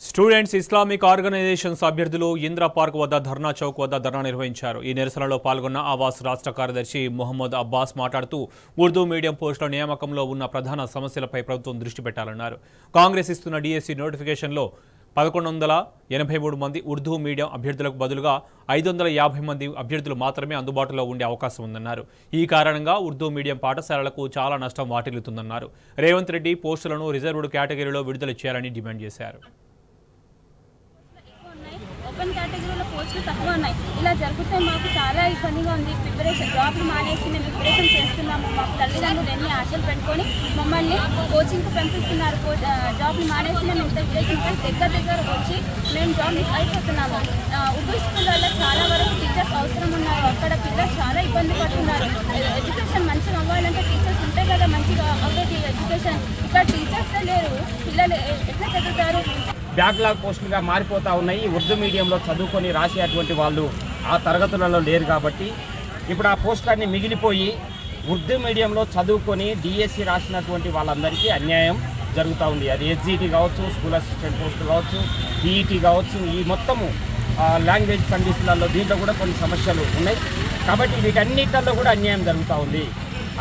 Students Islamic organisations అభ్యర్థులు Indra park వద్ద ధర్నా చౌక్ వద్ద ధర్నా నిర్వహించారు. ఈ నిరసనలో పాల్గొన్న ఆవాస్ రాష్ట్ర కార్యదర్శి మొహమ్మద్ అబ్బాస్ మాట్లాడుతూ ఉర్దూ మీడియం పోస్టుల నియామకంలో ఉన్న ప్రధాన సమస్యలపై ప్రభుత్వం దృష్టి పెట్టాలన్నారు. కాంగ్రెస్ ఇస్తున్న డిఎస్సి నోటిఫికేషన్లో 1183 మంది ఉర్దూ మీడియం అభ్యర్థులకు బదులుగా 550 మంది అభ్యర్థులు మాత్రమే అందుబాటులో ఉండే అవకాశం ఉందన్నారు. ఈ కారణంగా ఉర్దూ మీడియం పాఠశాలలకు చాలా నష్టం వాటిల్లుతుందన్నారు. రేవంత్ రెడ్డి పోస్టులను రిజర్వ్డ్ కేటగిరీలో విడుదల చేయాలని డిమాండ్ చేశారు. ఓపెన్ కేటగిరీలో పోస్టులు తక్కువ ఉన్నాయి. ఇలా జరిగితే మాకు చాలా ఇబ్బందిగా ఉంది. జాబ్లు మానేసి మేము ప్రిపరేషన్ చేస్తున్నాము. మాకు తల్లిదండ్రులు ఎన్ని ఆశలు పెట్టుకొని మమ్మల్ని కోచింగ్కి పంపిస్తున్నారు. జాబ్లు మానేసి మేము ఇంత ప్రిపరేషన్ దగ్గర వచ్చి మేము జాబ్ మిస్ అయిపోతున్నాము. ఉర్దూ స్కూళ్ళల్లో చాలా వరకు టీచర్స్ అవసరం ఉన్నారు. అక్కడ పిల్లలు చాలా ఇబ్బంది పడుతున్నారు. ఎడ్యుకేషన్ మంచిగా అవ్వాలంటే టీచర్స్ ఉంటే కదా మంచిగా అవ్వేది ఎడ్యుకేషన్. ఇక్కడ టీచర్స్ లేరు. పిల్లలు ఎట్లా చదువుతారు? బ్యాక్లాగ్ పోస్టులుగా మారిపోతూ ఉన్నాయి. ఉర్దూ మీడియంలో చదువుకొని రాసేటువంటి వాళ్ళు ఆ తరగతులలో లేరు కాబట్టి ఇప్పుడు ఆ పోస్టులన్నీ మిగిలిపోయి ఉర్దూ మీడియంలో చదువుకొని డిఎస్సి రాసినటువంటి వాళ్ళందరికీ అన్యాయం జరుగుతూ ఉంది. అది ఎస్జిటి కావచ్చు, స్కూల్ అసిస్టెంట్ పోస్టులు కావచ్చు, పీఈటీ కావచ్చు, ఈ మొత్తము లాంగ్వేజ్ కండిషన్లలో దీంట్లో కూడా కొన్ని సమస్యలు ఉన్నాయి. కాబట్టి వీటన్నిటిలో కూడా అన్యాయం జరుగుతూ ఉంది.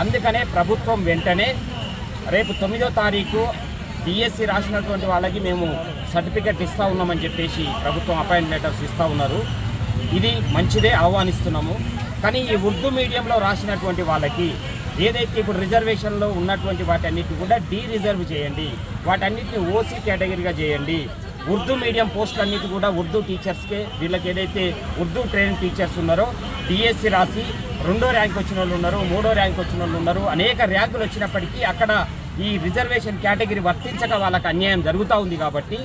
అందుకనే ప్రభుత్వం వెంటనే రేపు 9వ తారీఖు డిఎస్సి రాసినటువంటి వాళ్ళకి మేము సర్టిఫికెట్ ఇస్తూ ఉన్నామని చెప్పేసి ప్రభుత్వం అపాయింట్ లెటర్స్ ఇస్తూ ఉన్నారు. ఇది మంచిదే, ఆహ్వానిస్తున్నాము. కానీ ఈ ఉర్దూ మీడియంలో రాసినటువంటి వాళ్ళకి ఏదైతే ఇప్పుడు రిజర్వేషన్లో ఉన్నటువంటి వాటన్నిటిని కూడా రిజర్వ్ చేయండి, వాటన్నిటిని ఓసీ కేటగిరీగా చేయండి. ఉర్దూ మీడియం పోస్టులన్నిటి కూడా ఉర్దూ టీచర్స్కే, వీళ్ళకి ఏదైతే ఉర్దూ ట్రైనింగ్ టీచర్స్ ఉన్నారో డిఎస్సి రాసి 2వ ర్యాంక్ వచ్చిన వాళ్ళు ఉన్నారు, 3వ ర్యాంక్ వచ్చిన వాళ్ళు ఉన్నారు. అనేక ర్యాంకులు వచ్చినప్పటికీ అక్కడ ఈ రిజర్వేషన్ కేటగిరీ వర్తించక వాళ్ళకి అన్యాయం జరుగుతూ ఉంది. కాబట్టి